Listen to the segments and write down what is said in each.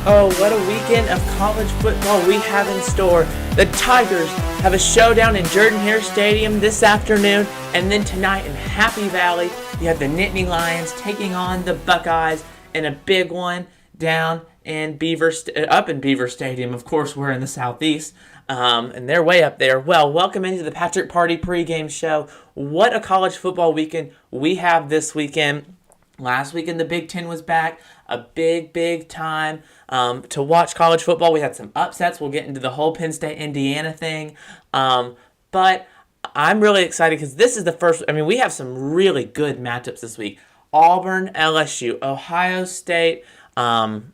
Oh, what a weekend of college football we have in store. The Tigers have a showdown in Jordan-Hare Stadium this afternoon, and then tonight in Happy Valley, you have the Nittany Lions taking on the Buckeyes in a big one down in up in Beaver Stadium. Of course, we're in the southeast, and they're way up there. Well, welcome into the Patrick Party pregame show. What a college football weekend we have this weekend. Last weekend, the Big Ten was back. A big time to watch college football. We had some upsets. We'll get into the whole Penn State-Indiana thing. But I'm really excited because this is the first. We have some really good matchups this week. Auburn, LSU, Ohio State, and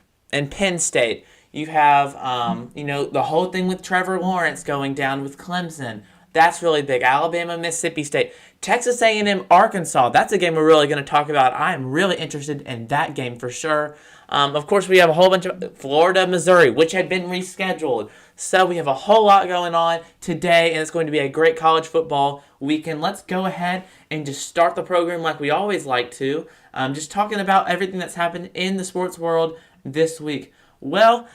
Penn State. You have, the whole thing with Trevor Lawrence going down with Clemson. That's really big. Alabama, Mississippi State. Texas A&M, Arkansas. That's a game we're really going to talk about. I am really interested in that game for sure. Of course, we have a whole bunch of Florida, Missouri, which had been rescheduled. So we have a whole lot going on today, and it's going to be a great college football weekend. Let's go ahead and just start the program like we always like to. Just talking about everything that's happened in the sports world this week. Well,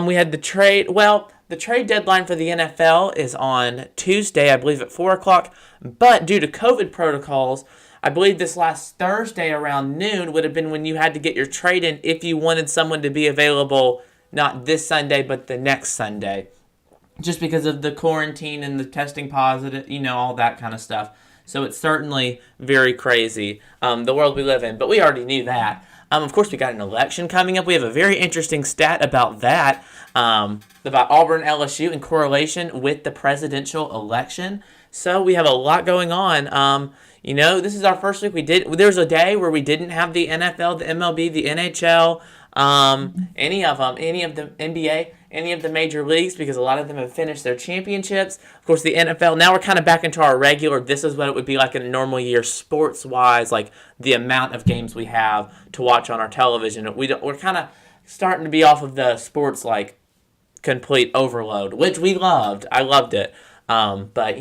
we had the trade. Well, the trade deadline for the NFL is on Tuesday, I believe, at 4 o'clock. But due to COVID protocols, I believe this last Thursday around noon would have been when you had to get your trade in if you wanted someone to be available not this Sunday, but the next Sunday. Just because of the quarantine and the testing positive, all that kind of stuff. So it's certainly very crazy, the world we live in. But we already knew that. Of course, we got an election coming up. We have a very interesting stat about that, about Auburn, LSU in correlation with the presidential election. So we have a lot going on. This is our first week. There was a day where we didn't have the NFL, the MLB, the NHL, any of the NBA, any of the major leagues, because a lot of them have finished their championships. Of course, the NFL, now we're kind of back into our regular, this is what it would be like in a normal year sports-wise, like the amount of games we have to watch on our television. We're kind of starting to be off of the sports, like, complete overload, which we loved. I loved it. But,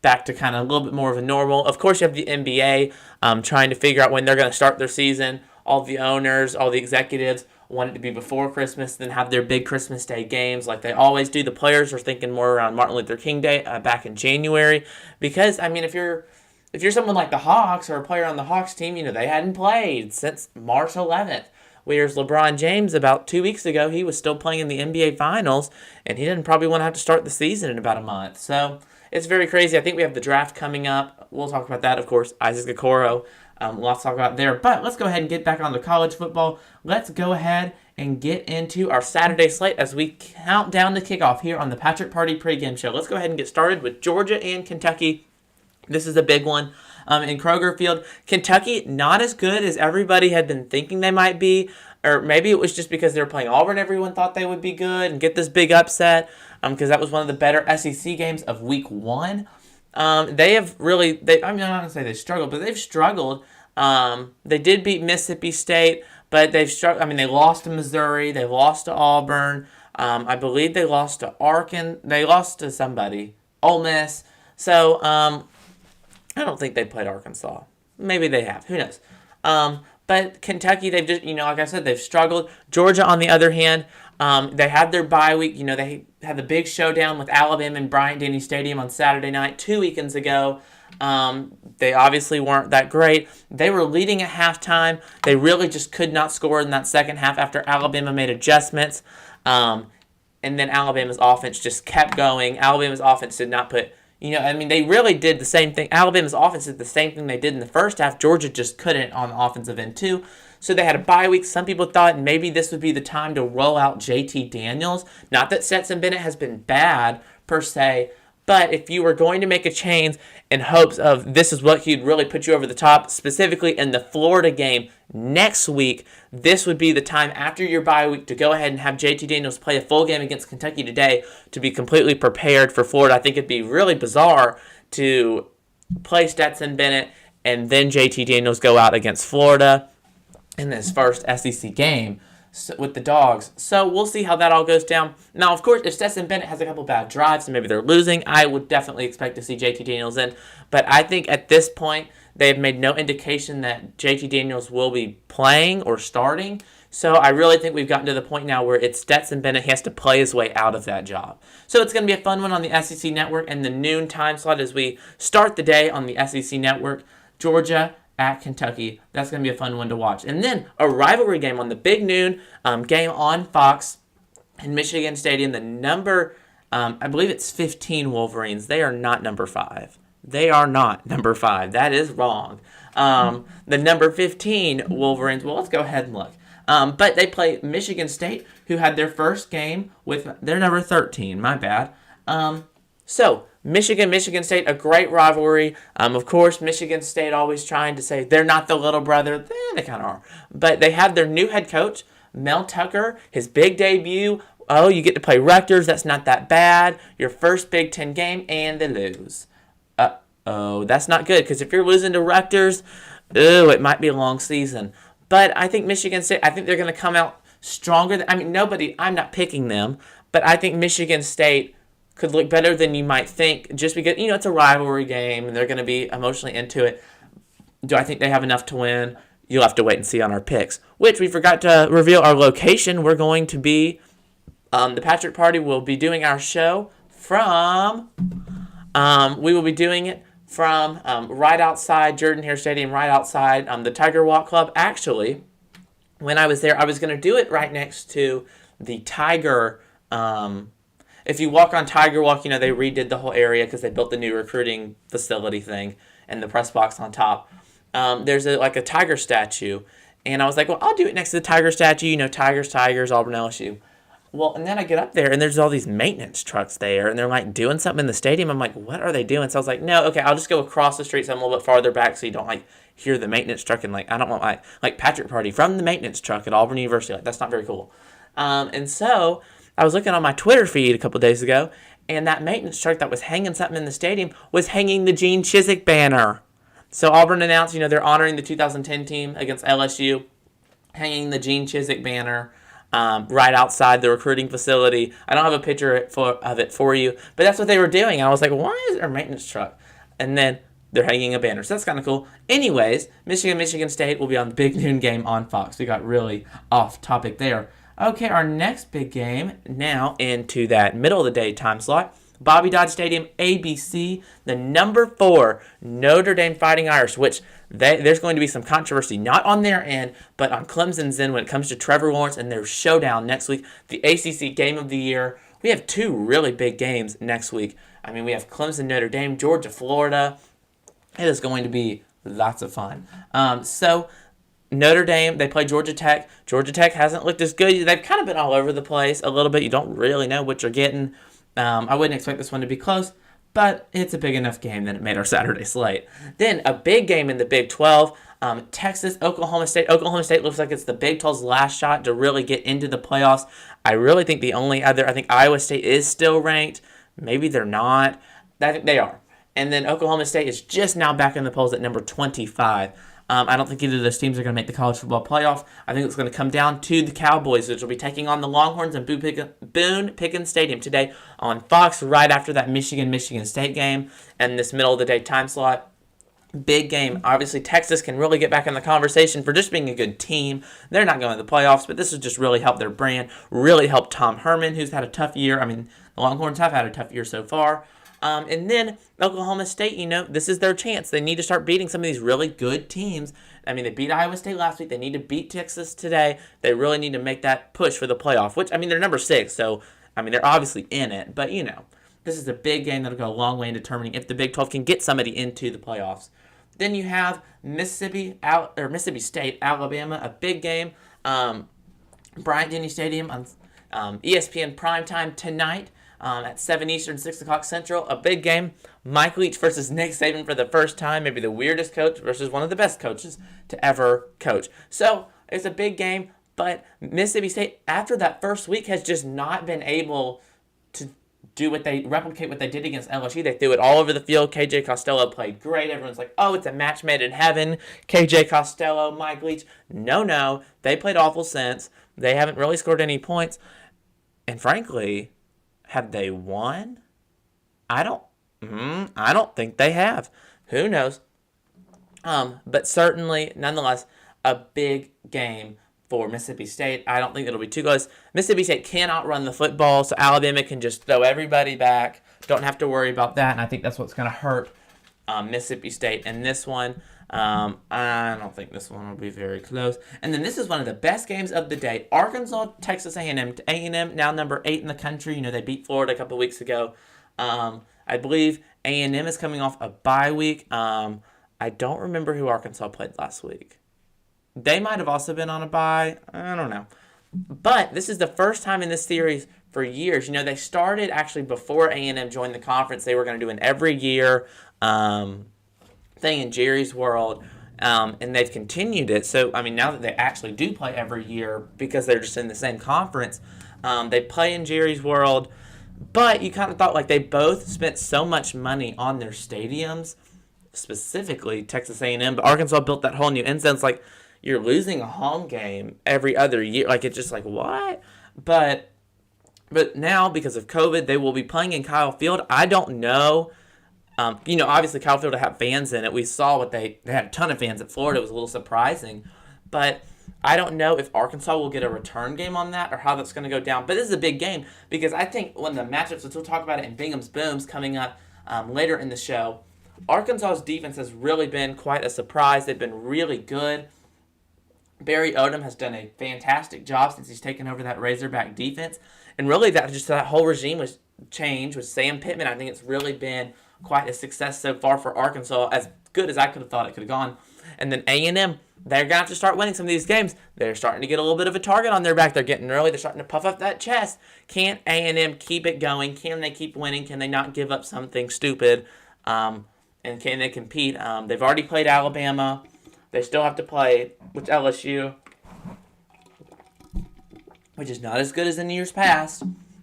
back to kind of a little bit more of a normal. Of course, you have the NBA trying to figure out when they're going to start their season. All the owners, all the executives want it to be before Christmas, then have their big Christmas Day games like they always do. The players are thinking more around Martin Luther King Day back in January. Because, if you're someone like the Hawks or a player on the Hawks team, they hadn't played since March 11th. Whereas LeBron James, about 2 weeks ago, he was still playing in the NBA Finals, and he didn't probably want to have to start the season in about a month. So it's very crazy. I think we have the draft coming up. We'll talk about that, of course. Isaac Okoro. Lots to talk about there. But let's go ahead and get back on to college football. Let's go ahead and get into our Saturday slate as we count down the kickoff here on the Patrick Party pregame show. Let's go ahead and get started with Georgia and Kentucky. This is a big one in Kroger Field. Kentucky, not as good as everybody had been thinking they might be. Or maybe it was just because they were playing Auburn, everyone thought they would be good and get this big upset because that was one of the better SEC games of week one. They have really, I'm not going to say they struggled, but they've struggled. They did beat Mississippi State, but they've struggled. They lost to Missouri. They lost to Auburn. I believe they lost to Arkansas. They lost to somebody. Ole Miss. So, I don't think they played Arkansas. Maybe they have. Who knows? But Kentucky, they've just, like I said, they've struggled. Georgia, on the other hand, they had their bye week. They had the big showdown with Alabama in Bryant-Denny Stadium on Saturday night 2 weekends ago. They obviously weren't that great. They were leading at halftime. They really just could not score in that second half after Alabama made adjustments. And then Alabama's offense just kept going. Alabama's offense did not put, they really did the same thing. Alabama's offense did the same thing they did in the first half. Georgia just couldn't on the offensive end too. So they had a bye week. Some people thought maybe this would be the time to roll out JT Daniels. Not that Stetson Bennett has been bad per se, but if you were going to make a change in hopes of this is what he'd really put you over the top, specifically in the Florida game next week, this would be the time after your bye week to go ahead and have JT Daniels play a full game against Kentucky today to be completely prepared for Florida. I think it'd be really bizarre to play Stetson Bennett and then JT Daniels go out against Florida in this first SEC game with the Dogs. So we'll see how that all goes down. Now, of course, if Stetson Bennett has a couple bad drives and maybe they're losing, I would definitely expect to see JT Daniels in. But I think at this point, they have made no indication that JT Daniels will be playing or starting. So I really think we've gotten to the point now where it's Stetson Bennett. He has to play his way out of that job. So it's going to be a fun one on the SEC Network and the noon time slot as we start the day on the SEC Network. Georgia at Kentucky. That's going to be a fun one to watch. And then a rivalry game on the big noon game on Fox in Michigan Stadium. The number, I believe it's 15 Wolverines. They are not number 5. They are not number 5. That is wrong. The number 15 Wolverines. Well, let's go ahead and look. But they play Michigan State, who had their first game with their number 13. My bad. So, Michigan State, a great rivalry. Of course, Michigan State always trying to say they're not the little brother. They kind of are. But they have their new head coach, Mel Tucker, his big debut. Oh, you get to play Rutgers. That's not that bad. Your first Big Ten game, and they lose. Oh, that's not good, because if you're losing to Rutgers, it might be a long season. But I think Michigan State, I think they're going to come out stronger. I'm not picking them, but I think Michigan State could look better than you might think, just because, it's a rivalry game, and they're going to be emotionally into it. Do I think they have enough to win? You'll have to wait and see on our picks, which we forgot to reveal our location. We're going to be, the Patrick Party will be doing our show from, we will be doing it from right outside Jordan Hare Stadium, right outside the Tiger Walk Club. Actually, when I was there, I was going to do it right next to the Tiger. If you walk on Tiger Walk, they redid the whole area because they built the new recruiting facility thing and the press box on top. There's a Tiger statue, and I was like, well, I'll do it next to the Tiger statue. Tigers, Auburn, LSU. Well, and then I get up there, and there's all these maintenance trucks there, and they're, doing something in the stadium. I'm like, what are they doing? So I was like, no, okay, I'll just go across the street so I'm a little bit farther back so you don't, hear the maintenance truck, and, I don't want, Patrick Party from the maintenance truck at Auburn University. That's not very cool. And so I was looking on my Twitter feed a couple days ago, and that maintenance truck that was hanging something in the stadium was hanging the Gene Chizik banner. So Auburn announced, they're honoring the 2010 team against LSU, hanging the Gene Chizik banner right outside the recruiting facility. I don't have a picture of it for you, but that's what they were doing. And I was like, why is there a maintenance truck? And then they're hanging a banner. So that's kind of cool. Anyways, Michigan State will be on the big noon game on Fox. We got really off topic there. Okay, our next big game now into that middle of the day time slot. Bobby Dodd Stadium, ABC, the number 4 Notre Dame Fighting Irish, which there's going to be some controversy, not on their end, but on Clemson's end when it comes to Trevor Lawrence and their showdown next week, the ACC Game of the Year. We have 2 really big games next week. We have Clemson, Notre Dame, Georgia, Florida. It is going to be lots of fun. So Notre Dame, they play Georgia Tech. Georgia Tech hasn't looked as good. They've kind of been all over the place a little bit. You don't really know what you're getting. I wouldn't expect this one to be close, but it's a big enough game that it made our Saturday slate. Then a big game in the Big 12, Texas, Oklahoma State. Oklahoma State looks like it's the Big 12's last shot to really get into the playoffs. I really think I think Iowa State is still ranked. Maybe they're not. I think they are. And then Oklahoma State is just now back in the polls at number 25. I don't think either of those teams are going to make the college football playoff. I think it's going to come down to the Cowboys, which will be taking on the Longhorns in Boone Pickens Stadium today on Fox right after that Michigan State game and this middle of the day time slot. Big game. Obviously, Texas can really get back in the conversation for just being a good team. They're not going to the playoffs, but this will just really help their brand, really help Tom Herman, who's had a tough year. The Longhorns have had a tough year so far. And then Oklahoma State, this is their chance. They need to start beating some of these really good teams. They beat Iowa State last week. They need to beat Texas today. They really need to make that push for the playoff, which, they're number 6. So, they're obviously in it. But, this is a big game that'll go a long way in determining if the Big 12 can get somebody into the playoffs. Then you have Mississippi State, Alabama, a big game. Bryant-Denny Stadium on ESPN primetime tonight. At 7 Eastern, 6 o'clock Central, a big game. Mike Leach versus Nick Saban for the first time, maybe the weirdest coach versus one of the best coaches to ever coach. So it's a big game, but Mississippi State, after that first week, has just not been able to replicate what they did against LSU. They threw it all over the field. KJ Costello played great. Everyone's like, oh, it's a match made in heaven. KJ Costello, Mike Leach. No, they played awful since. They haven't really scored any points. And frankly, have they won? I don't think they have. Who knows? But certainly, nonetheless, a big game for Mississippi State. I don't think it'll be too close. Mississippi State cannot run the football, so Alabama can just throw everybody back. Don't have to worry about that, and I think that's what's going to hurt Mississippi State in this one. I don't think this one will be very close. And then this is one of the best games of the day. Arkansas, Texas A&M. A&M now number 8 in the country. They beat Florida a couple weeks ago. I believe A&M is coming off a bye week. I don't remember who Arkansas played last week. They might have also been on a bye. I don't know. But this is the first time in this series for years. They started actually before A&M joined the conference. They were going to do an every year thing in Jerry's world, and they've continued it. So, now that they actually do play every year because they're just in the same conference, they play in Jerry's world. But you kind of thought they both spent so much money on their stadiums, specifically Texas A&M, but Arkansas built that whole new end zone. It's you're losing a home game every other year. It's just what? But now, because of COVID, they will be playing in Kyle Field. I don't know. Obviously Kyle Field will have fans in it. We saw what they had a ton of fans at Florida. It was a little surprising. But I don't know if Arkansas will get a return game on that or how that's going to go down. But this is a big game because I think one of the matchups, which we'll talk about it in Bingham's Booms coming up later in the show, Arkansas's defense has really been quite a surprise. They've been really good. Barry Odom has done a fantastic job since he's taken over that Razorback defense. And really that whole regime was changed with Sam Pittman. I think it's really been quite a success so far for Arkansas, as good as I could have thought it could have gone. And then A&M, they're going to have to start winning some of these games. They're starting to get a little bit of a target on their back. They're getting early. They're starting to puff up that chest. Can A&M keep it going? Can they keep winning? Can they not give up something stupid? And can they compete? They've already played Alabama. They still have to play with LSU, which is not as good as in years past.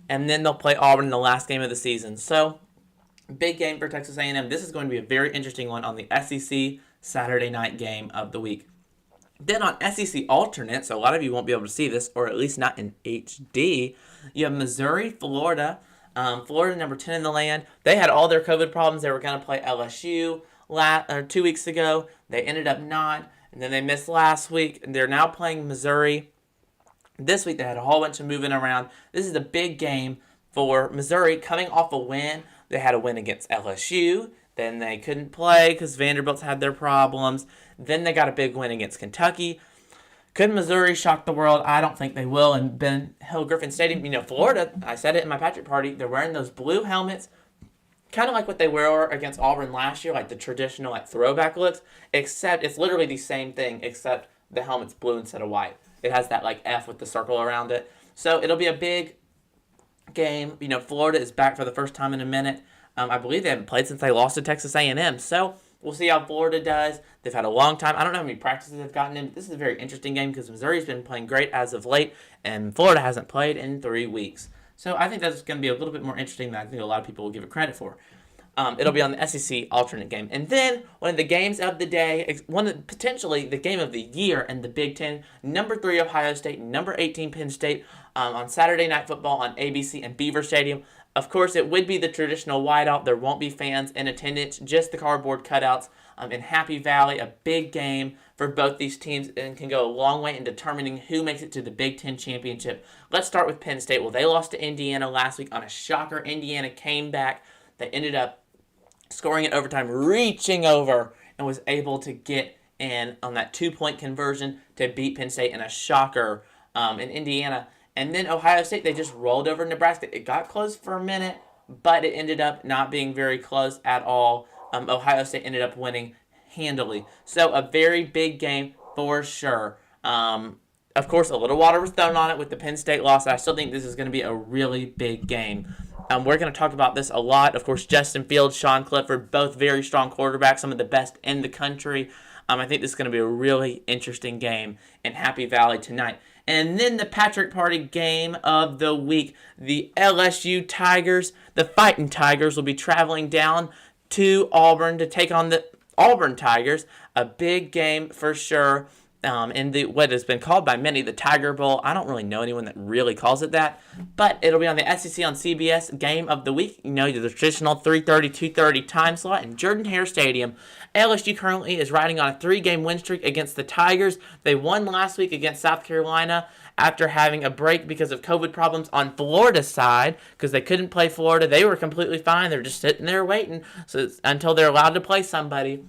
And then they'll play Auburn in the last game of the season. So, big game for Texas A&M. This is going to be a very interesting one on the SEC Saturday night game of the week. Then on SEC alternate, so a lot of you won't be able to see this, or at least not in HD, you have Missouri, Florida. Florida, number 10 in the land. They had all their COVID problems. They were going to play LSU 2 weeks ago. They ended up not, and then they missed last week. And they're now playing Missouri. This week they had a whole bunch of moving around. This is a big game for Missouri, coming off a win. They had a win against LSU. Then they couldn't play because Vanderbilt's had their problems. Then they got a big win against Kentucky. Could Missouri shock the world? I don't think they will. And Ben Hill Griffin Stadium, Florida, I said it in my Patrick party, they're wearing those blue helmets, kind of like what they wore against Auburn last year, like the traditional throwback looks, except it's literally the same thing, except the helmet's blue instead of white. It has that F with the circle around it. So it'll be a big game. Florida is back for the first time in a minute. I believe they haven't played since they lost to Texas A&M. So we'll see how Florida does. They've had a long time. I don't know how many practices they've gotten in. This is a very interesting game because Missouri's been playing great as of late, and Florida hasn't played in 3 weeks. So I think that's going to be a little bit more interesting than I think a lot of people will give it credit for. It'll be on the SEC alternate game. And then one of the games of the day, potentially the game of the year in the Big Ten, number 3 Ohio State, number 18 Penn State, on Saturday Night Football on ABC and Beaver Stadium. Of course, it would be the traditional whiteout. There won't be fans in attendance, just the cardboard cutouts in Happy Valley. A big game for both these teams and can go a long way in determining who makes it to the Big Ten championship. Let's start with Penn State. Well, they lost to Indiana last week on a shocker. Indiana came back. They ended up scoring in overtime, reaching over, and was able to get in on that 2-point conversion to beat Penn State in a shocker in Indiana. And then Ohio State, they just rolled over Nebraska. It got close for a minute, but it ended up not being very close at all. Ohio State ended up winning handily. So a very big game for sure. Of course, a little water was thrown on it with the Penn State loss. I still think this is going to be a really big game. We're going to talk about this a lot. Of course, Justin Fields, Sean Clifford, both very strong quarterbacks, some of the best in the country. I think this is going to be a really interesting game in Happy Valley tonight. And then the Patrick Party game of the week. The LSU Tigers, the Fighting Tigers, will be traveling down to Auburn to take on the Auburn Tigers. A big game for sure. in the what has been called by many the Tiger Bowl. I don't really know anyone that really calls it that, but it'll be on the SEC on CBS game of the week. You know, the traditional 3:30, 2:30 time slot in Jordan-Hare Stadium. LSU currently is riding on a 3-game win streak against the Tigers. They won last week against South Carolina after having a break because of COVID problems on Florida's side because they couldn't play Florida. They were completely fine. They're just sitting there waiting until they're allowed to play somebody.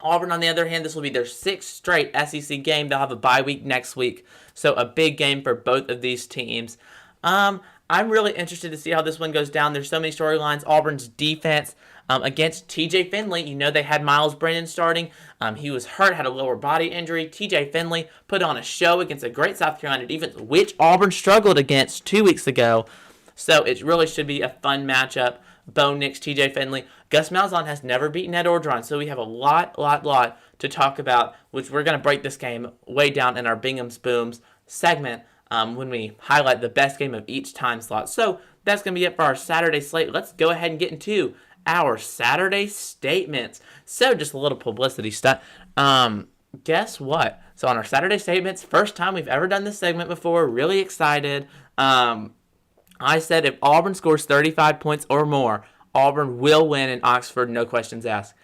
Auburn, on the other hand, this will be their 6th straight SEC game. They'll have a bye week next week, so a big game for both of these teams. I'm really interested to see how this one goes down. There's so many storylines. Auburn's defense against TJ Finley. You know they had Miles Brennan starting. He was hurt, had a lower body injury. TJ Finley put on a show against a great South Carolina defense, which Auburn struggled against 2 weeks ago. So it really should be a fun matchup. Bo Nix, TJ Finley. Gus Malzahn has never beaten Ed Orgeron, so we have a lot to talk about, which we're going to break this game way down in our Bingham's Booms segment when we highlight the best game of each time slot. So that's going to be it for our Saturday slate. Let's go ahead and get into our Saturday statements. So just a little publicity stunt. Guess what? So on our Saturday statements, first time we've ever done this segment before, really excited. I said if Auburn scores 35 points or more, Auburn will win in Oxford, no questions asked.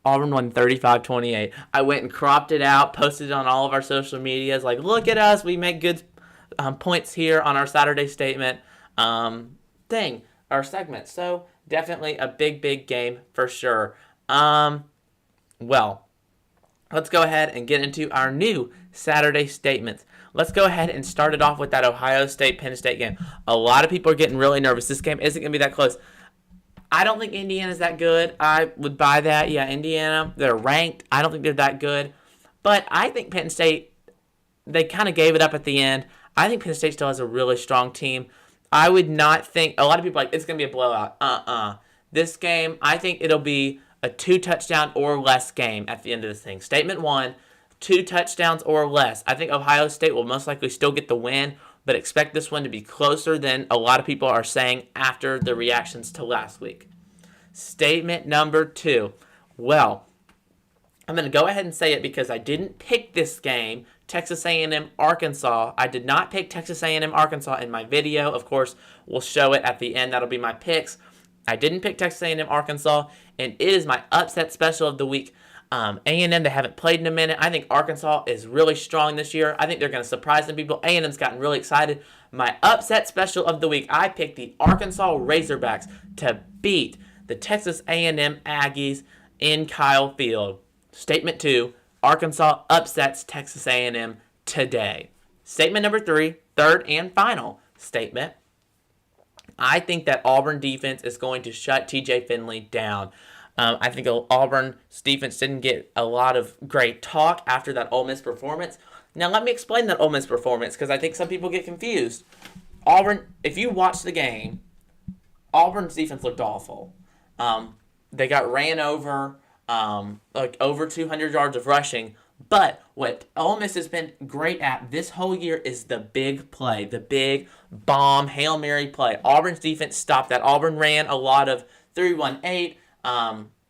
Auburn won 35-28. I went and cropped it out, posted it on all of our social medias, like, look at us, we make good points here on our Saturday statement our segment. So definitely a big game for sure. Well, let's go ahead and get into our new Saturday statements. Let's go ahead and start it off with that Ohio State-Penn State game. A lot of people are getting really nervous. This game isn't going to be that close. I don't think Indiana's that good. I would buy that. Yeah, Indiana, they're ranked. I don't think they're that good. But I think Penn State, they kind of gave it up at the end. I think Penn State still has a really strong team. I would not think, a lot of people are like, it's going to be a blowout. This game, I think it'll be a 2-touchdown or less game at the end of this thing. Statement 1. 2 touchdowns or less. I think Ohio State will most likely still get the win, but expect this one to be closer than a lot of people are saying after the reactions to last week. Statement number 2. Well, I'm going to go ahead and say it because I didn't pick this game, Texas A&M Arkansas. I did not pick Texas A&M Arkansas in my video. Of course, we'll show it at the end. That'll be my picks. I didn't pick Texas A&M Arkansas, and it is my upset special of the week. A&M, they haven't played in a minute. I think Arkansas is really strong this year. I think they're going to surprise some people. A&M's gotten really excited. My upset special of the week, I picked the Arkansas Razorbacks to beat the Texas A&M Aggies in Kyle Field. Statement 2, Arkansas upsets Texas A&M today. Statement number 3, third and final statement. I think that Auburn defense is going to shut TJ Finley down. I think Auburn's defense didn't get a lot of great talk after that Ole Miss performance. Now, let me explain that Ole Miss performance because I think some people get confused. Auburn, if you watch the game, Auburn's defense looked awful. They got ran over, like over 200 yards of rushing. But what Ole Miss has been great at this whole year is the big play, the big bomb, Hail Mary play. Auburn's defense stopped that. Auburn ran a lot of 3-1-8.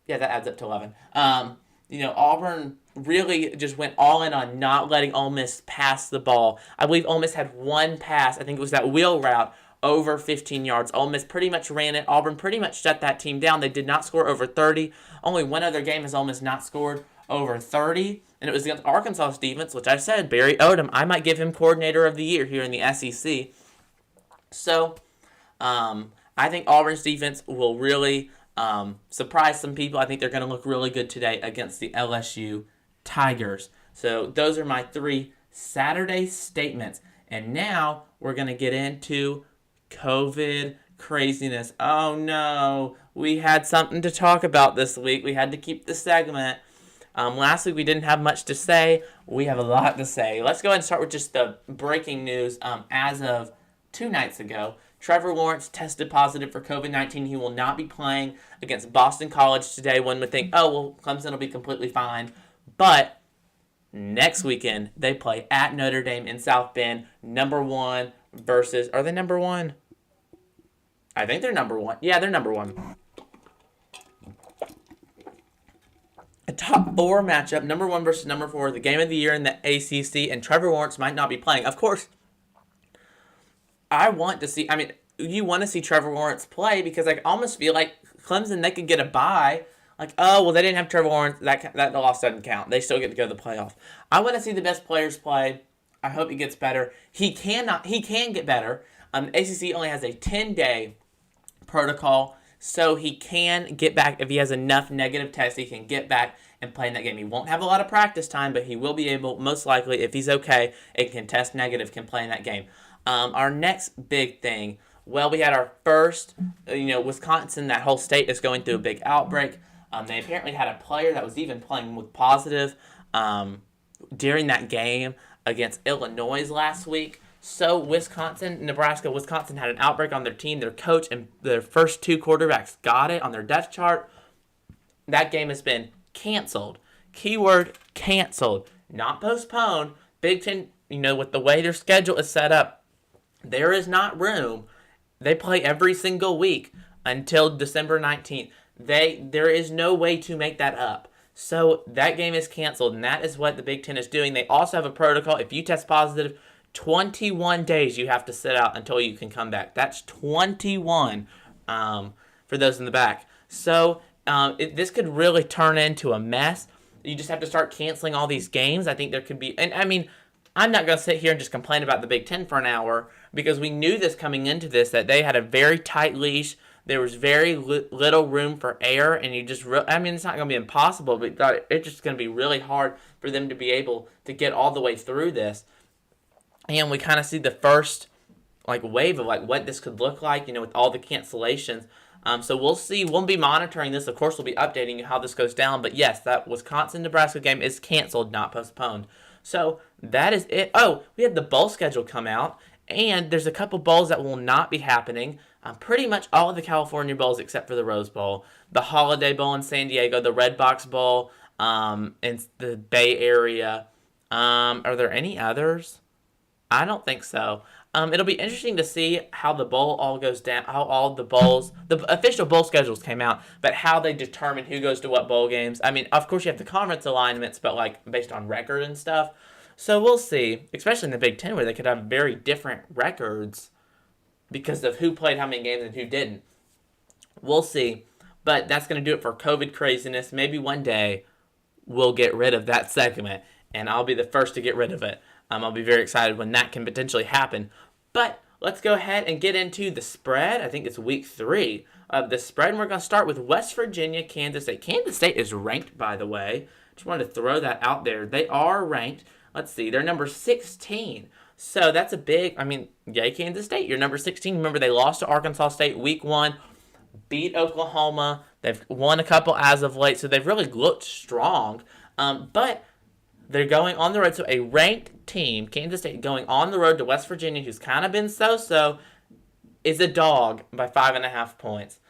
Yeah, that adds up to 11. Auburn really just went all in on not letting Ole Miss pass the ball. I believe Ole Miss had one pass. I think it was that wheel route over 15 yards. Ole Miss pretty much ran it. Auburn pretty much shut that team down. They did not score over 30. Only one other game has Ole Miss not scored over 30, and it was against Arkansas's defense, which I said, Barry Odom, I might give him coordinator of the year here in the SEC. So, I think Auburn's defense will really surprise some people. I think they're going to look really good today against the LSU Tigers. So those are my 3 Saturday statements. And now we're going to get into COVID craziness. Oh no, we had something to talk about this week. We had to keep the segment. Last week we didn't have much to say. We have a lot to say. Let's go ahead and start with just the breaking news. As of 2 nights ago, Trevor Lawrence tested positive for COVID-19. He will not be playing against Boston College today. One would think, oh, well, Clemson will be completely fine. But next weekend, they play at Notre Dame in South Bend. Number 1 versus... Are they number 1? I think they're number 1. Yeah, they're number 1. a top 4 matchup, number 1 versus number 4, the game of the year in the ACC, and Trevor Lawrence might not be playing. Of course, I want to see. I mean, you want to see Trevor Lawrence play because I almost feel like Clemson, they could get a bye. Like, oh well, they didn't have Trevor Lawrence. That loss doesn't count. They still get to go to the playoff. I want to see the best players play. I hope he gets better. He can get better. ACC only has a 10-day protocol, so he can get back if he has enough negative tests. He can get back and play in that game. He won't have a lot of practice time, but he will be able, most likely, if he's okay, and can test negative, can play in that game. Our next big thing, well, we had our first, Wisconsin, that whole state is going through a big outbreak. They apparently had a player that was even playing with positive during that game against Illinois last week. So Wisconsin had an outbreak on their team. Their coach and their first 2 quarterbacks got it on their depth chart. That game has been canceled. Keyword canceled, not postponed. Big Ten, with the way their schedule is set up, there is not room. They play every single week until December 19th. There is no way to make that up. So that game is canceled, and that is what the Big Ten is doing. They also have a protocol. If you test positive, 21 days you have to sit out until you can come back. That's 21 for those in the back. So this could really turn into a mess. You just have to start canceling all these games. I think there could be, and I mean, I'm not going to sit here and just complain about the Big Ten for an hour because we knew this coming into this, that they had a very tight leash. There was very little room for error, and it's not going to be impossible, but it's just going to be really hard for them to be able to get all the way through this. And we kind of see the first wave of what this could look like, with all the cancellations. So we'll see. We'll be monitoring this. Of course, we'll be updating you how this goes down. But yes, that Wisconsin-Nebraska game is canceled, not postponed. So that is it. Oh, we had the bowl schedule come out, and there's a couple bowls that will not be happening. Pretty much all of the California bowls except for the Rose Bowl, the Holiday Bowl in San Diego, the Red Box Bowl in the Bay Area. Are there any others? I don't think so. It'll be interesting to see how the bowl all goes down, how all the official bowl schedules came out, but how they determine who goes to what bowl games. I mean, of course you have the conference alignments, but based on record and stuff. So we'll see, especially in the Big Ten where they could have very different records because of who played how many games and who didn't. We'll see, but that's going to do it for COVID craziness. Maybe one day we'll get rid of that segment, and I'll be the first to get rid of it. I'll be very excited when that can potentially happen. But let's go ahead and get into the spread. I think it's week 3 of the spread. And we're going to start with West Virginia, Kansas State. Kansas State is ranked, by the way. Just wanted to throw that out there. They are ranked. Let's see. They're number 16. So that's a big, yay, Kansas State. You're number 16. Remember, they lost to Arkansas State week 1, beat Oklahoma. They've won a couple as of late. So they've really looked strong. But they're going on the road. So a ranked team, Kansas State, going on the road to West Virginia, who's kind of been so-so, is a dog by 5.5 points.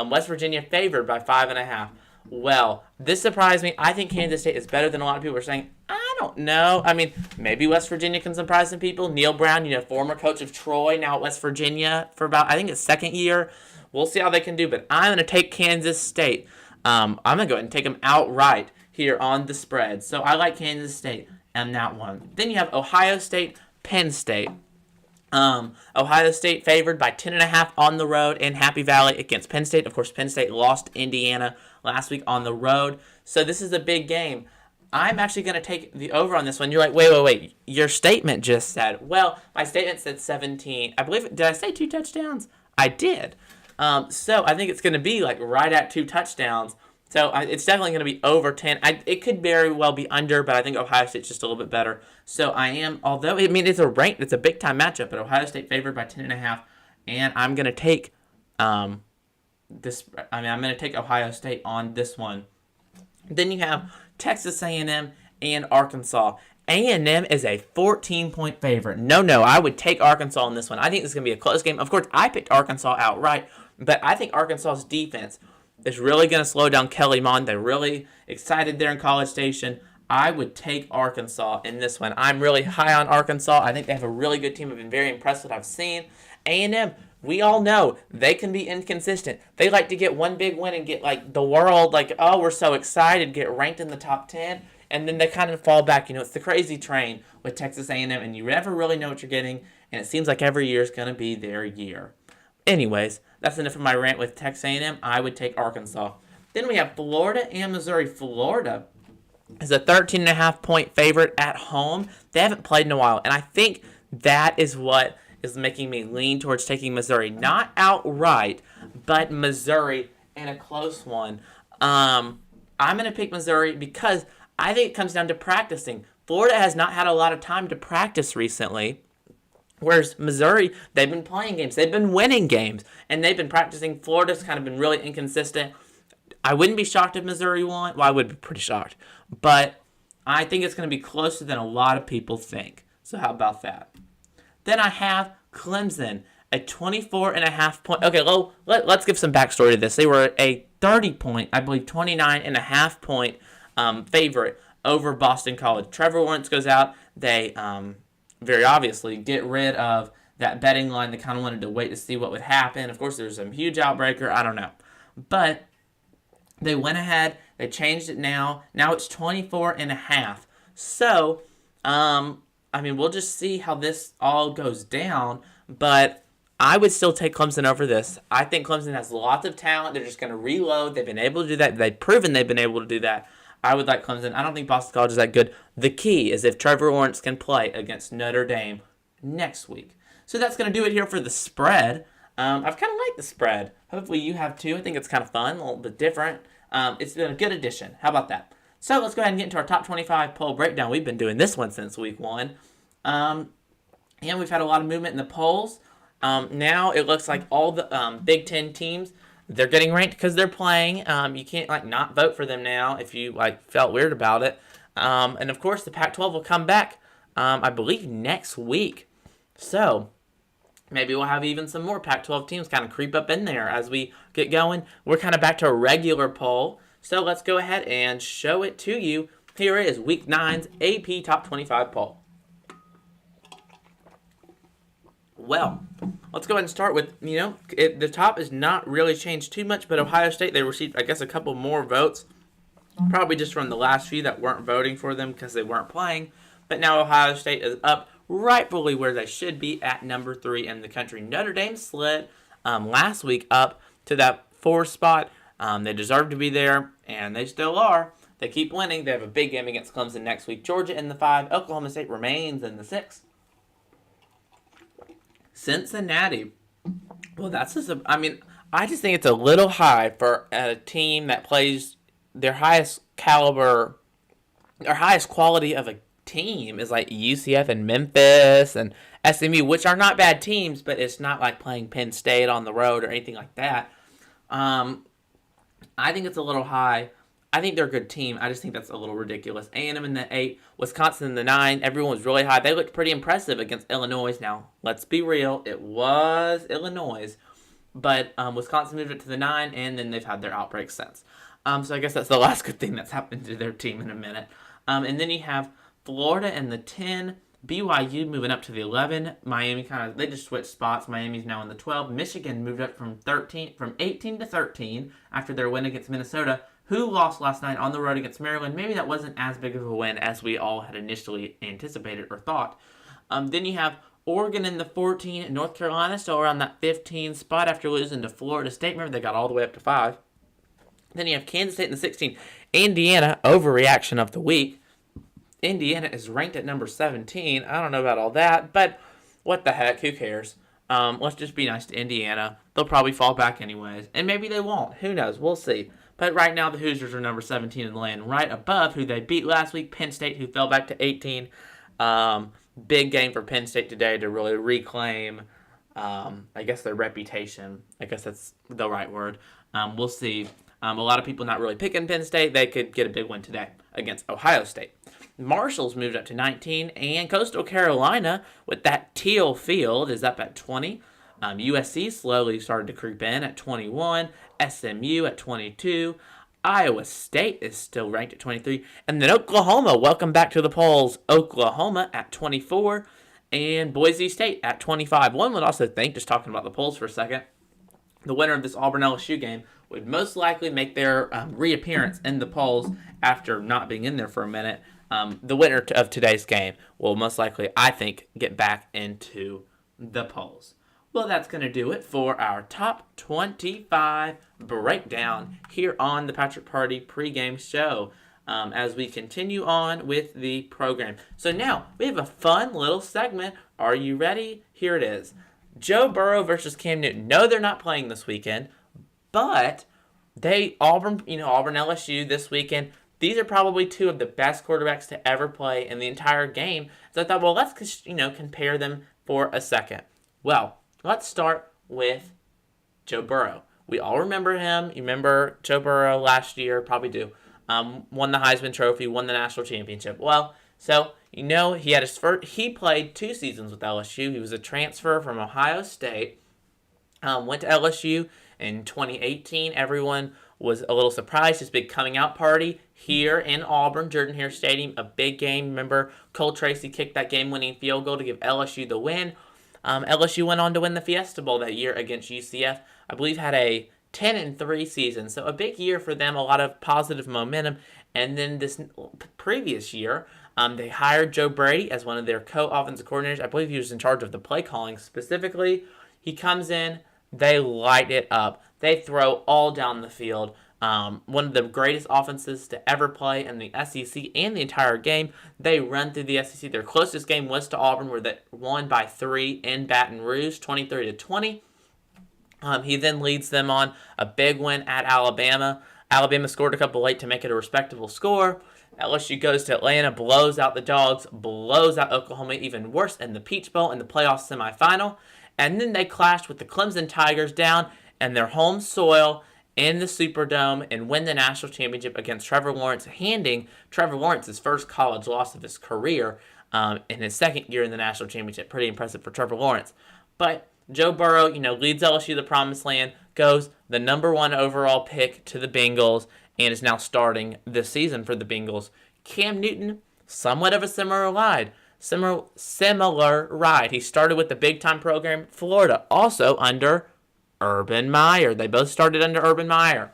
West Virginia favored by 5.5. Well, this surprised me. I think Kansas State is better than a lot of people are saying. I don't know. Maybe West Virginia can surprise some people. Neil Brown, former coach of Troy, now at West Virginia for about, I think it's second year. We'll see how they can do, but I'm going to take Kansas State. I'm going to go ahead and take them outright here on the spread. So I like Kansas State and that one. Then you have Ohio State, Penn State. Ohio State favored by 10.5 on the road in Happy Valley against Penn State. Of course, Penn State lost Indiana last week on the road. So this is a big game. I'm actually going to take the over on this one. You're like, wait. Your statement just said, well, my statement said 17. I believe, did I say 2 touchdowns? I did. So I think it's going to be right at 2 touchdowns. So it's definitely going to be over 10. It could very well be under, but I think Ohio State's just a little bit better. So I am, although, it's a big-time matchup, but Ohio State favored by 10.5. And I'm going to take I'm going to take Ohio State on this one. Then you have Texas A&M and Arkansas. A&M is a 14-point favorite. No, I would take Arkansas in this one. I think this is going to be a close game. Of course, I picked Arkansas outright, but I think Arkansas's defense is really going to slow down Kelly Mond. They're really excited there in College Station. I would take Arkansas in this one. I'm really high on Arkansas. I think they have a really good team. I've been very impressed with what I've seen. A&M, we all know they can be inconsistent. They like to get one big win and get like the world, like, oh, we're so excited, get ranked in the top 10, and then they kind of fall back. It's the crazy train with Texas A&M, and you never really know what you're getting, and it seems like every year is going to be their year. Anyways, that's enough of my rant with Texas A&M. I would take Arkansas. Then we have Florida and Missouri. Florida is a 13.5-point favorite at home. They haven't played in a while, and I think that is what is making me lean towards taking Missouri. Not outright, but Missouri in a close one. I'm going to pick Missouri because I think it comes down to practicing. Florida has not had a lot of time to practice recently, whereas Missouri, they've been playing games. They've been winning games, and they've been practicing. Florida's kind of been really inconsistent. I wouldn't be shocked if Missouri won. Well, I would be pretty shocked. But I think it's going to be closer than a lot of people think. So how about that? Then I have Clemson, a 24.5 point. Okay, well, let's give some backstory to this. They were a 30-point, I believe 29.5 point favorite over Boston College. Trevor Lawrence goes out. They very obviously get rid of that betting line. They kind of wanted to wait to see what would happen. Of course, there's some huge outbreaker. I don't know. But they went ahead. They changed it now. Now it's 24.5. So, we'll just see how this all goes down. But I would still take Clemson over this. I think Clemson has lots of talent. They're just going to reload. They've been able to do that. They've proven they've been able to do that. I would like Clemson. I don't think Boston College is that good. The key is if Trevor Lawrence can play against Notre Dame next week. So that's going to do it here for the spread. I've kind of liked the spread. Hopefully you have too. I think it's kind of fun, a little bit different. It's been a good addition. How about that? So let's go ahead and get into our top 25 poll breakdown. We've been doing this one since week 1. And we've had a lot of movement in the polls. Now it looks like all the Big Ten teams, they're getting ranked because they're playing. You can't not vote for them now if you felt weird about it. And of course the Pac-12 will come back, I believe next week. So maybe we'll have even some more Pac-12 teams kind of creep up in there as we get going. We're kind of back to a regular poll. So let's go ahead and show it to you. Here it is, Week 9's AP Top 25 poll. Well, let's go ahead and start with, the top has not really changed too much, but Ohio State, they received, I guess, a couple more votes. Probably just from the last few that weren't voting for them because they weren't playing. But now Ohio State is up rightfully where they should be at number 3 in the country. Notre Dame slid last week up to that 4th spot. They deserve to be there, and they still are. They keep winning. They have a big game against Clemson next week. Georgia in the 5. Oklahoma State remains in the 6. Cincinnati. Well, that's just I just think it's a little high for a team that plays their highest caliber, their highest quality of a team is like UCF and Memphis and SMU, which are not bad teams, but it's not like playing Penn State on the road or anything like that. I think it's a little high. I think they're a good team. I just think that's a little ridiculous. A&M in the 8, Wisconsin in the 9. Everyone was really high. They looked pretty impressive against Illinois. Now, let's be real. It was Illinois. But Wisconsin moved it to the 9, and then they've had their outbreak since. So I guess that's the last good thing that's happened to their team in a minute. And then you have Florida in the 10. BYU moving up to the 11. Miami they just switched spots. Miami's now in the 12. Michigan moved up from 18 to 13 after their win against Minnesota, who lost last night on the road against Maryland. Maybe that wasn't as big of a win as we all had initially anticipated or thought. Then you have Oregon in the 14. North Carolina still around that 15 spot after losing to Florida State. Remember, they got all the way up to 5. Then you have Kansas State in the 16. Indiana, overreaction of the week. Indiana is ranked at number 17. I don't know about all that, but what the heck? Who cares? Let's just be nice to Indiana. They'll probably fall back anyways. And maybe they won't. Who knows? We'll see. But right now, the Hoosiers are number 17 in the land, right above who they beat last week, Penn State, who fell back to 18. Big game for Penn State today to really reclaim, I guess, their reputation. I guess that's the right word. We'll see. A lot of people not really picking Penn State. They could get a big win today against Ohio State. Marshall's moved up to 19, and Coastal Carolina, with that teal field, is up at 20. USC slowly started to creep in at 21. SMU at 22. Iowa State is still ranked at 23. And then Oklahoma, welcome back to the polls. Oklahoma at 24. And Boise State at 25. One would also think, just talking about the polls for a second, the winner of this Auburn-LSU game would most likely make their reappearance in the polls after not being in there for a minute. The winner of today's game will most likely, I think, get back into the polls. Well, that's going to do it for our top 25 breakdown here on the Patrick Party pregame show as we continue on with the program. So now we have a fun little segment. Are you ready? Here it is. Joe Burrow versus Cam Newton. No, they're not playing this weekend, but Auburn LSU this weekend. These are probably two of the best quarterbacks to ever play in the entire game. So I thought, well, let's compare them for a second. Well, let's start with Joe Burrow. We all remember him. You remember Joe Burrow last year? Probably do. Won the Heisman Trophy, won the national championship. Well, so he had his first. He played 2 seasons with LSU. He was a transfer from Ohio State. Went to LSU in 2018. Everyone was a little surprised. His big coming out party here in Auburn, Jordan Hare Stadium, a big game. Remember, Cole Tracy kicked that game-winning field goal to give LSU the win. LSU went on to win the Fiesta Bowl that year against UCF. I believe had a 10-3 season, so a big year for them, a lot of positive momentum. And then this previous year, they hired Joe Brady as one of their co-offensive coordinators. I believe he was in charge of the play calling specifically. He comes in, they light it up. They throw all down the field. One of the greatest offenses to ever play in the SEC and the entire game. They run through the SEC. Their closest game was to Auburn, where they won by 3 in Baton Rouge, 23-20. He then leads them on a big win at Alabama. Alabama scored a couple late to make it a respectable score. LSU goes to Atlanta, blows out the Dogs, blows out Oklahoma even worse in the Peach Bowl in the playoff semifinal. And then they clashed with the Clemson Tigers down in their home soil in the Superdome and win the national championship against Trevor Lawrence, handing Trevor Lawrence his first college loss of his career in his second year in the national championship. Pretty impressive for Trevor Lawrence. But Joe Burrow, leads LSU to the promised land, goes the number 1 overall pick to the Bengals, and is now starting this season for the Bengals. Cam Newton, somewhat of a similar ride. Similar ride. He started with the big-time program, Florida, also under Urban Meyer. They both started under Urban Meyer.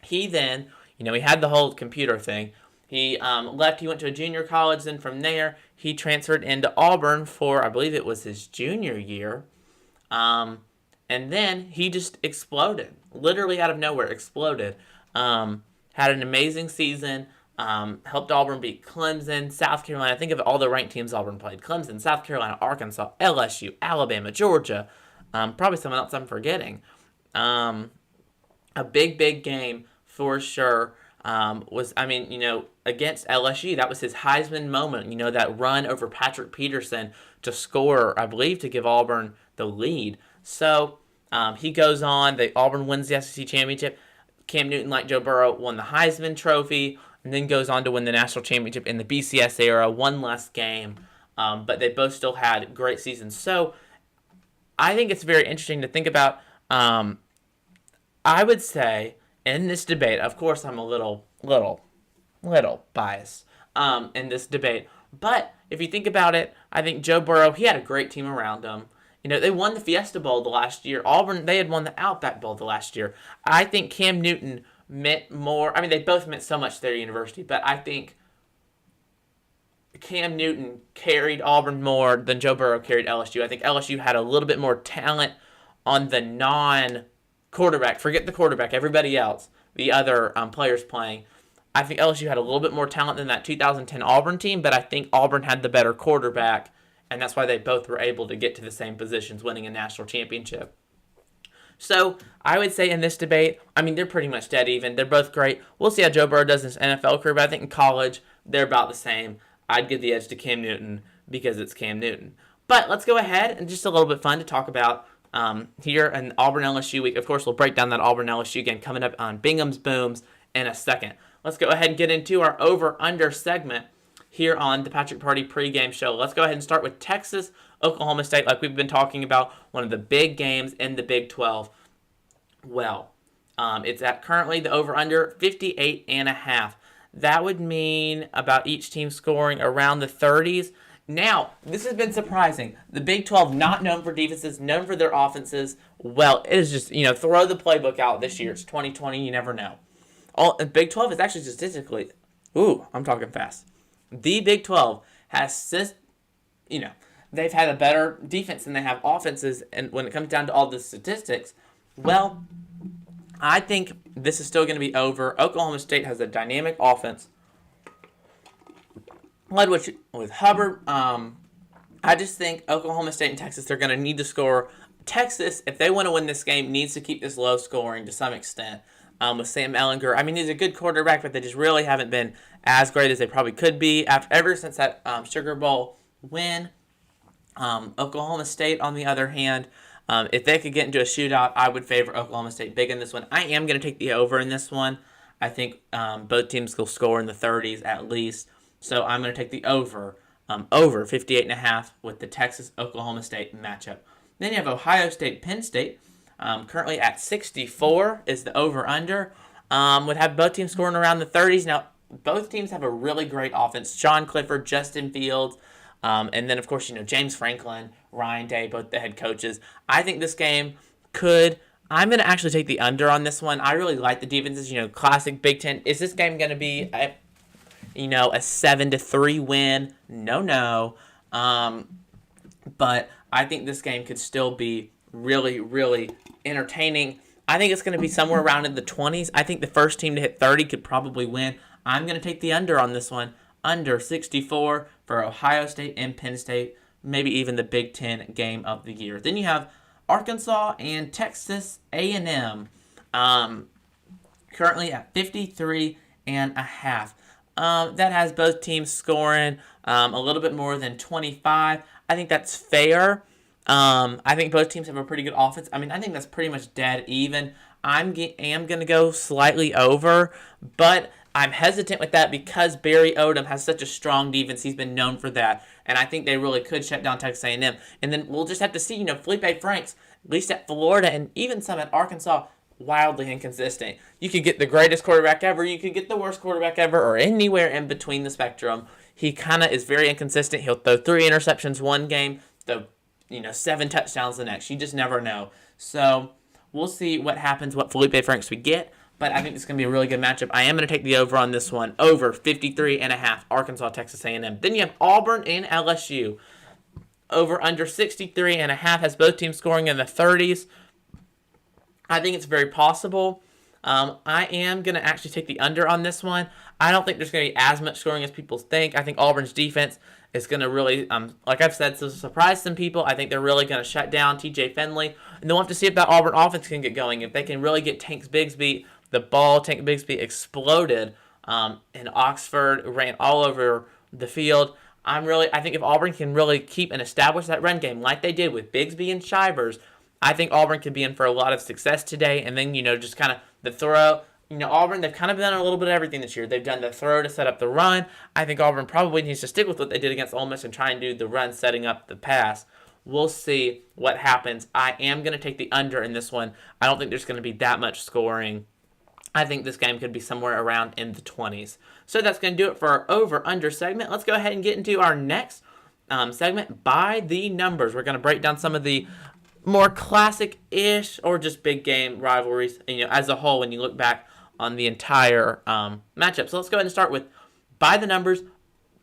He then, he had the whole computer thing. He left. He went to a junior college. Then from there, he transferred into Auburn for, I believe it was his junior year. And then he just exploded. Literally out of nowhere, exploded. Had an amazing season. Helped Auburn beat Clemson, South Carolina. Think of all the ranked teams Auburn played. Clemson, South Carolina, Arkansas, LSU, Alabama, Georgia. Probably someone else I'm forgetting. A big game for sure. Against LSU, that was his Heisman moment. That run over Patrick Peterson to score, I believe, to give Auburn the lead. So he goes on. Auburn wins the SEC championship. Cam Newton, like Joe Burrow, won the Heisman Trophy, and then goes on to win the national championship in the BCS era. One less game, but they both still had great seasons. So I think it's very interesting to think about. I would say in this debate, of course, I'm a little biased in this debate, but if you think about it, I think Joe Burrow, he had a great team around him. They won the Fiesta Bowl the last year. Auburn, they had won the Outback Bowl the last year. I think Cam Newton meant more. They both meant so much to their university, but I think Cam Newton carried Auburn more than Joe Burrow carried LSU. I think LSU had a little bit more talent on the non-quarterback. Forget the quarterback, everybody else, the other players playing. I think LSU had a little bit more talent than that 2010 Auburn team, but I think Auburn had the better quarterback, and that's why they both were able to get to the same positions, winning a national championship. So I would say in this debate, they're pretty much dead even. They're both great. We'll see how Joe Burrow does in his NFL career, but I think in college, they're about the same. I'd give the edge to Cam Newton because it's Cam Newton. But let's go ahead and just a little bit fun to talk about here in Auburn-LSU week. Of course, we'll break down that Auburn-LSU game coming up on Bingham's Booms in a second. Let's go ahead and get into our over-under segment here on the Patrick Party pregame show. Let's go ahead and start with Texas, Oklahoma State, like we've been talking about, one of the big games in the Big 12. Well, It's at currently the over-under 58.5. That would mean about each team scoring around the 30s. Now, this has been surprising. The Big 12, not known for defenses, known for their offenses. Well, it is just, throw the playbook out this year. It's 2020, you never know. Big 12 is actually statistically, I'm talking fast. The Big 12 has, they've had a better defense than they have offenses, and when it comes down to all the statistics, well, I think this is still going to be over. Oklahoma State has a dynamic offense led with Hubbard. I just think Oklahoma State and Texas, they're going to need to score. Texas, if they want to win this game, needs to keep this low scoring to some extent. With Sam Ehlinger, I mean, he's a good quarterback, but they just really haven't been as great as they probably could be ever since that Sugar Bowl win. Oklahoma State, on the other hand, if they could get into a shootout, I would favor Oklahoma State big in this one. I am going to take the over in this one. I think both teams will score in the 30s at least. So I'm going to take the over 58.5 with the Texas-Oklahoma State matchup. Then you have Ohio State-Penn State. Currently at 64 is the over-under. Would have both teams scoring around the 30s. Now, both teams have a really great offense. Sean Clifford, Justin Fields, and then, of course, James Franklin, Ryan Day, both the head coaches. I think this game I'm going to actually take the under on this one. I really like the defenses, classic Big Ten. Is this game going to be a 7-3 win? No. But I think this game could still be really, really entertaining. I think it's going to be somewhere around in the 20s. I think the first team to hit 30 could probably win. I'm going to take the under on this one. Under 64 for Ohio State and Penn State. Maybe even the Big Ten game of the year. Then you have Arkansas and Texas A&M. Currently at 53.5. That has both teams scoring a little bit more than 25. I think that's fair. I think both teams have a pretty good offense. I mean, I think that's pretty much dead even. I am going to go slightly over, but I'm hesitant with that because Barry Odom has such a strong defense. He's been known for that, and I think they really could shut down Texas A&M. And then we'll just have to see, Felipe Franks, at least at Florida and even some at Arkansas, wildly inconsistent. You could get the greatest quarterback ever, you could get the worst quarterback ever, or anywhere in between the spectrum. He kind of is very inconsistent. He'll throw 3 interceptions one game, throw 7 touchdowns the next. You just never know. So we'll see what happens, what Felipe Franks we get. But I think this is going to be a really good matchup. I am going to take the over on this one. Over 53.5, Arkansas, Texas A&M. Then you have Auburn and LSU. Over under 63.5 has both teams scoring in the 30s. I think it's very possible. I am going to actually take the under on this one. I don't think there's going to be as much scoring as people think. I think Auburn's defense is going to really, like I've said, surprise some people. I think they're really going to shut down TJ Finley. And they'll have to see if that Auburn offense can get going. If they can really get Tank Bigsby the ball. Tank Bigsby exploded in Oxford, ran all over the field. I think if Auburn can really keep and establish that run game like they did with Bigsby and Shivers, I think Auburn could be in for a lot of success today. And then, just kind of the throw. Auburn, they've kind of done a little bit of everything this year. They've done the throw to set up the run. I think Auburn probably needs to stick with what they did against Ole Miss and try and do the run setting up the pass. We'll see what happens. I am going to take the under in this one. I don't think there's going to be that much scoring. I think this game could be somewhere around in the 20s. So that's going to do it for our over-under segment. Let's go ahead and get into our next segment, By the Numbers. We're going to break down some of the more classic-ish or just big game rivalries, as a whole when you look back on the entire matchup. So let's go ahead and start with By the Numbers,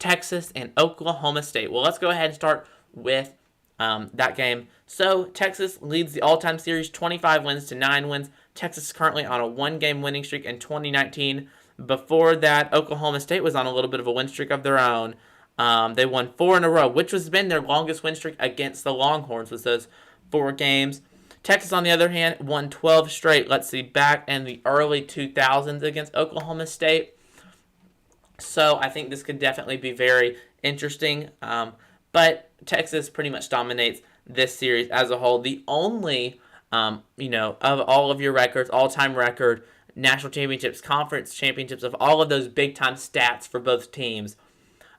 Texas and Oklahoma State. Well, let's go ahead and start with that game. So Texas leads the all-time series 25 wins to 9 wins. Texas is currently on a 1-game winning streak in 2019. Before that, Oklahoma State was on a little bit of a win streak of their own. They won 4 in a row, which has been their longest win streak against the Longhorns, was those 4 games. Texas, on the other hand, won 12 straight, back in the early 2000s against Oklahoma State. So I think this could definitely be very interesting. But Texas pretty much dominates this series as a whole. The only, of all of your records, all-time record, national championships, conference championships, of all of those big-time stats for both teams,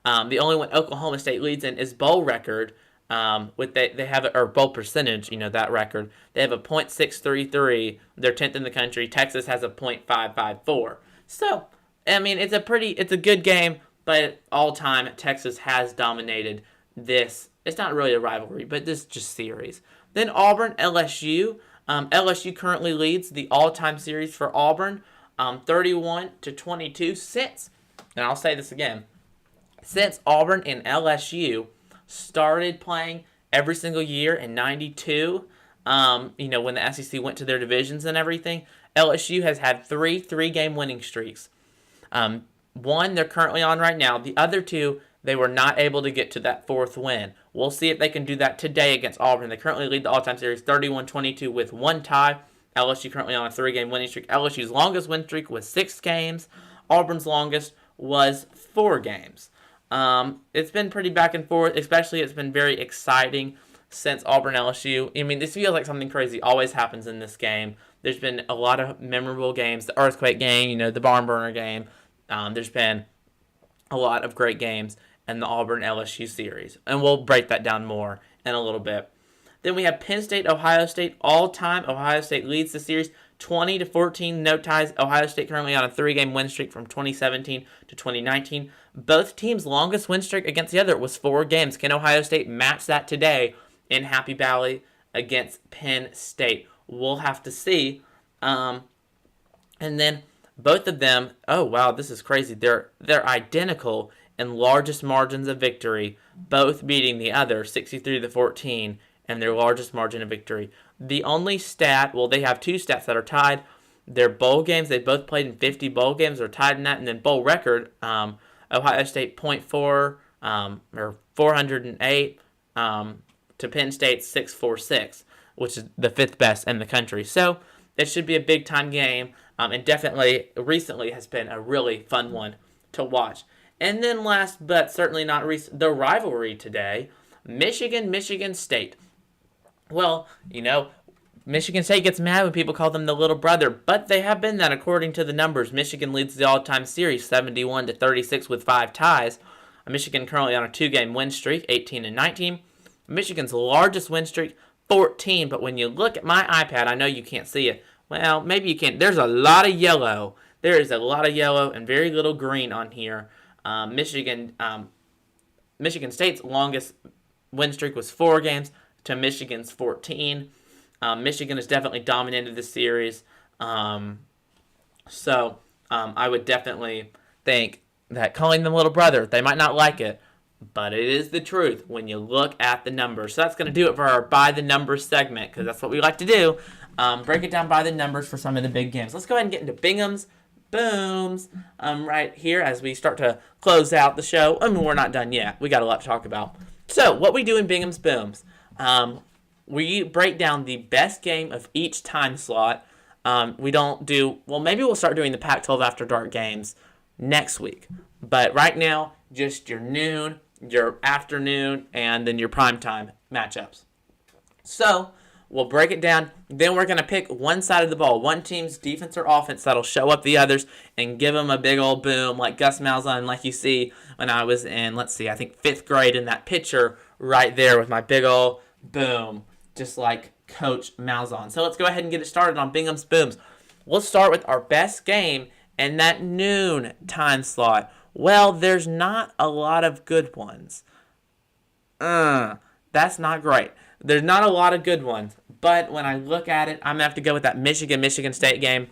the only one Oklahoma State leads in is bowl record. They have or bowl percentage, that record. They have a .633. They're 10th in the country. Texas has a .554. So, I mean, it's a good game, but all time Texas has dominated this. It's not really a rivalry, but this just series. Then Auburn LSU. LSU currently leads the all-time series for Auburn, 31-22 since. And I'll say this again. Since Auburn and LSU started playing every single year in '92, when the SEC went to their divisions and everything, LSU has had three-game winning streaks. One they're currently on right now. The other two, they were not able to get to that fourth win. We'll see if they can do that today against Auburn. They currently lead the all-time series 31-22 with one tie. LSU currently on a 3-game winning streak. LSU's longest win streak was 6 games. Auburn's longest was 4 games. It's been pretty back and forth, especially it's been very exciting since Auburn LSU. I mean, this feels like something crazy always happens in this game. There's been a lot of memorable games. The Earthquake game, the Barn Burner game. There's been a lot of great games in the Auburn LSU series. And we'll break that down more in a little bit. Then we have Penn State, Ohio State. All time, Ohio State leads the series 20-14, no ties. Ohio State currently on a 3-game win streak from 2017 to 2019. Both teams' longest win streak against the other was 4 games. Can Ohio State match that today in Happy Valley against Penn State? We'll have to see. And then both of them, oh wow, this is crazy. They're identical in largest margins of victory, both beating the other 63-14 and their largest margin of victory. The only stat, well, they have 2 stats that are tied. Their bowl games, they both played in 50 bowl games, are tied in that, and then bowl record, Ohio State .4 or 408 to Penn State's 646, which is the 5th best in the country. So it should be a big time game, and definitely recently has been a really fun one to watch. And then last but certainly not least, the rivalry today, Michigan State. Well, Michigan State gets mad when people call them the little brother, but they have been that according to the numbers. Michigan leads the all-time series 71-36 with 5 ties. Michigan currently on a 2-game win streak, 18-19. Michigan's largest win streak, 14, but when you look at my iPad, I know you can't see it. Well, maybe you can't. There's a lot of yellow. There is a lot of yellow and very little green on here. Michigan State's longest win streak was 4 games to Michigan's 14. Michigan has definitely dominated this series. So I would definitely think that calling them little brother, they might not like it, but it is the truth when you look at the numbers. So that's going to do it for our By the Numbers segment, because that's what we like to do. Break it down by the numbers for some of the big games. Let's go ahead and get into Bingham's Booms right here as we start to close out the show. I mean, we're not done yet. We got a lot to talk about. So what we do in Bingham's Booms, we break down the best game of each time slot. We don't do, well, maybe we'll start doing the Pac-12 After Dark games next week. But right now, just your noon, your afternoon, and then your primetime matchups. So we'll break it down. Then we're going to pick one side of the ball, one team's defense or offense that'll show up the others and give them a big old boom like Gus Malzahn, like you see when I was in, I think 5th grade in that picture right there with my big old boom, just like Coach Malzahn. So let's go ahead and get it started on Bingham's Booms. We'll start with our best game in that noon time slot. Well, there's not a lot of good ones. That's not great. There's not a lot of good ones. But when I look at it, I'm going to have to go with that Michigan State game.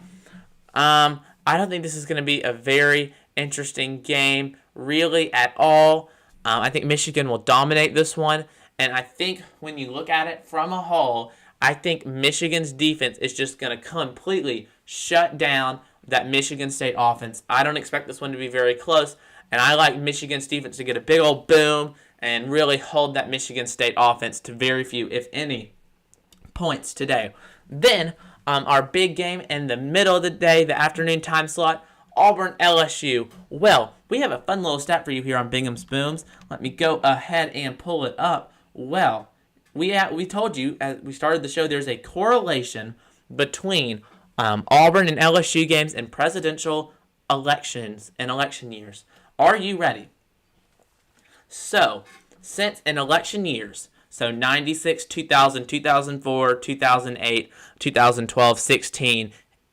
I don't think this is going to be a very interesting game, really, at all. I think Michigan will dominate this one. And I think when you look at it from a whole, I think Michigan's defense is just going to completely shut down that Michigan State offense. I don't expect this one to be very close. And I like Michigan's defense to get a big old boom and really hold that Michigan State offense to very few, if any, points today. Then, our big game in the middle of the day, the afternoon time slot, Auburn LSU. Well, we have a fun little stat for you here on Bingham's Booms. Let me go ahead and pull it up. Well, we told you as we started the show, there's a correlation between Auburn and LSU games and presidential elections and election years. Are you ready? So, since in election years, So 96, 2000, 2004, 2008, 2012, 16,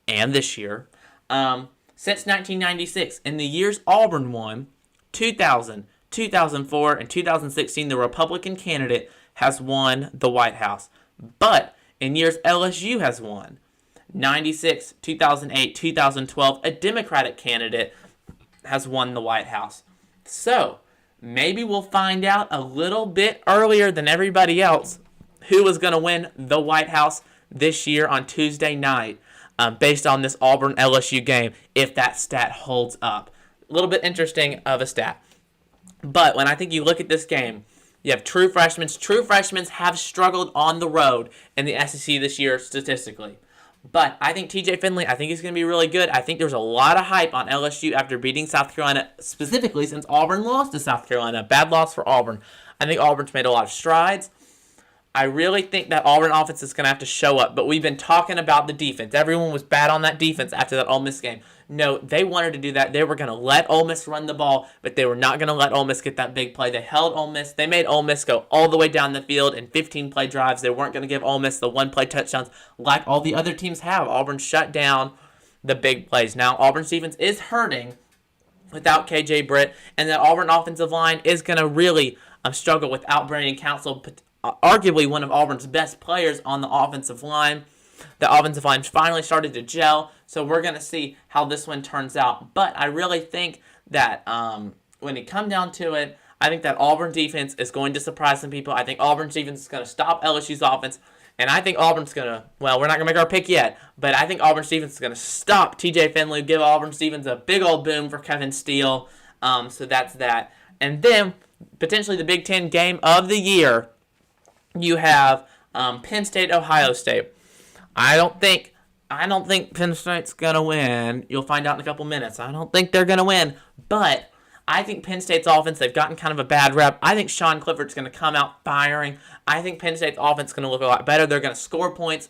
and this year. Since 1996, in the years Auburn won, 2000, 2004, and 2016, the Republican candidate has won the White House. But in years LSU has won, 96, 2008, 2012, a Democratic candidate has won the White House. So, maybe we'll find out a little bit earlier than everybody else who was going to win the White House this year on Tuesday night, based on this Auburn-LSU game, if that stat holds up. A little bit interesting of a stat. But when I think you look at this game, you have true freshmen. True freshmen have struggled on the road in the SEC this year statistically. But I think TJ Finley, I think he's going to be really good. I think there's a lot of hype on LSU after beating South Carolina, specifically since Auburn lost to South Carolina. Bad loss for Auburn. I think Auburn's made a lot of strides. I really think that Auburn offense is going to have to show up. But we've been talking about the defense. Everyone was bad on that defense after that Ole Miss game. No, they wanted to do that. They were going to let Ole Miss run the ball, but they were not going to let Ole Miss get that big play. They held Ole Miss. They made Ole Miss go all the way down the field in 15-play drives. They weren't going to give Ole Miss the one-play touchdowns like all the other teams have. Auburn shut down the big plays. Now, Auburn's defense is hurting without KJ Britt, and the Auburn offensive line is going to really struggle without Brandon Council, arguably one of Auburn's best players on the offensive line. The offensive line finally started to gel, so we're going to see how this one turns out. But I really think that when it comes down to it, I think that Auburn defense is going to surprise some people. I think Auburn's defense is going to stop LSU's offense, and I think Auburn's going to, well, we're not going to make our pick yet, but I think Auburn's defense is going to stop TJ Finley, give Auburn's defense a big old boom for Kevin Steele. So that's that. And then, potentially the Big Ten game of the year, you have Penn State, Ohio State. I don't think Penn State's going to win. You'll find out in a couple minutes. I don't think they're going to win. But I think Penn State's offense, they've gotten kind of a bad rep. I think Sean Clifford's going to come out firing. I think Penn State's offense is going to look a lot better. They're going to score points.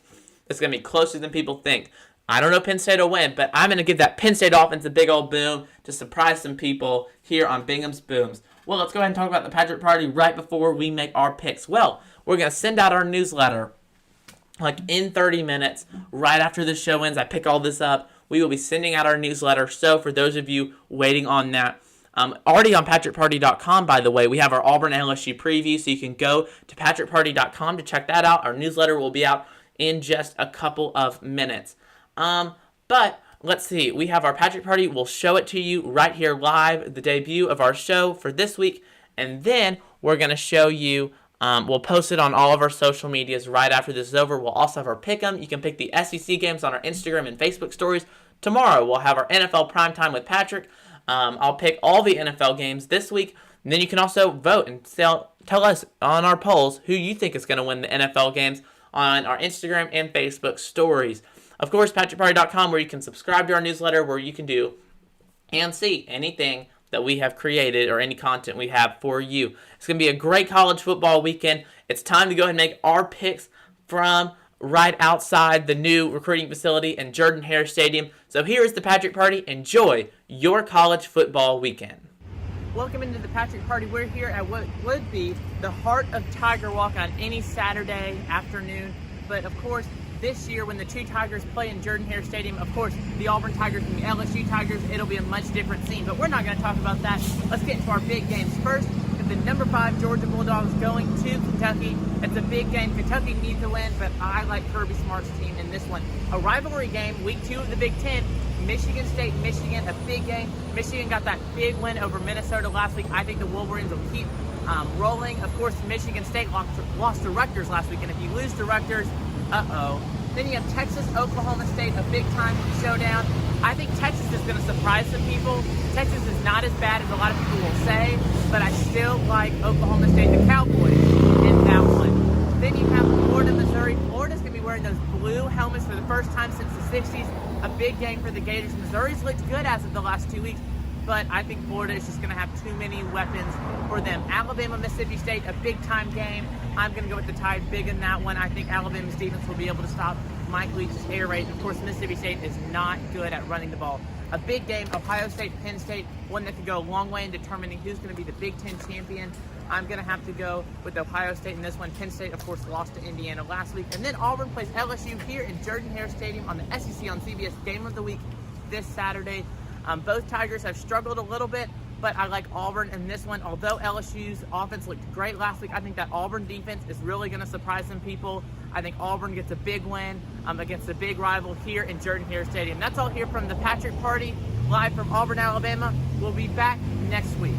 It's going to be closer than people think. I don't know Penn State will win, but I'm going to give that Penn State offense a big old boom to surprise some people here on Bingham's Booms. Well, let's go ahead and talk about the Patrick Party right before we make our picks. Well, we're going to send out our newsletter like in 30 minutes, right after the show ends. I pick all this up. We will be sending out our newsletter. So for those of you waiting on that, already on PatrickParty.com, by the way, we have our Auburn LSU preview, so you can go to PatrickParty.com to check that out. Our newsletter will be out in just a couple of minutes. But let's see. We have our Patrick Party. We'll show it to you right here live, the debut of our show for this week. And then we're going to show you, we'll post it on all of our social medias right after this is over. We'll also have our pick'em. You can pick the SEC games on our Instagram and Facebook stories. Tomorrow, we'll have our NFL Primetime with Patrick. I'll pick all the NFL games this week. And then you can also vote and tell us on our polls who you think is going to win the NFL games on our Instagram and Facebook stories. Of course, PatrickParty.com, where you can subscribe to our newsletter, where you can do and see anything that we have created or any content we have for you. It's going to be a great college football weekend. It's time to go ahead and make our picks from right outside the new recruiting facility in Jordan-Hare Stadium. So here is the Patrick Party. Enjoy your college football weekend. Welcome into the Patrick Party. We're here at what would be the heart of Tiger Walk on any Saturday afternoon. But of course, this year when the two Tigers play in Jordan-Hare Stadium, of course, the Auburn Tigers and the LSU Tigers, it'll be a much different scene. But we're not going to talk about that. Let's get into our big games. First, the number 5 Georgia Bulldogs going to Kentucky. It's a big game. Kentucky needs to win, but I like Kirby Smart's team in this one. A rivalry game, week 2 of the Big Ten. Michigan State, Michigan, a big game. Michigan got that big win over Minnesota last week. I think the Wolverines will keep rolling. Of course, Michigan State lost to Rutgers last week, and if you lose to Rutgers, uh-oh. Then you have Texas, Oklahoma State, a big-time showdown. I think Texas is going to surprise some people. Texas is not as bad as a lot of people will say, but I still like Oklahoma State, the Cowboys, in that one. Then you have Florida, Missouri. Florida's going to be wearing those blue helmets for the first time since the 60s. A big game for the Gators. Missouri's looked good as of the last 2 weeks, but I think Florida is just going to have too many weapons for them. Alabama, Mississippi State, a big-time game. I'm going to go with the Tide big in that one. I think Alabama's defense will be able to stop Mike Leach's air raid. Of course, Mississippi State is not good at running the ball. A big game, Ohio State, Penn State, one that could go a long way in determining who's going to be the Big Ten champion. I'm going to have to go with Ohio State in this one. Penn State, of course, lost to Indiana last week. And then Auburn plays LSU here in Jordan-Hare Stadium on the SEC on CBS Game of the Week this Saturday. Both Tigers have struggled a little bit, but I like Auburn in this one. Although LSU's offense looked great last week, I think that Auburn defense is really going to surprise some people. I think Auburn gets a big win against a big rival here in Jordan-Hare Stadium. That's all here from the Patrick Party, live from Auburn, Alabama. We'll be back next week.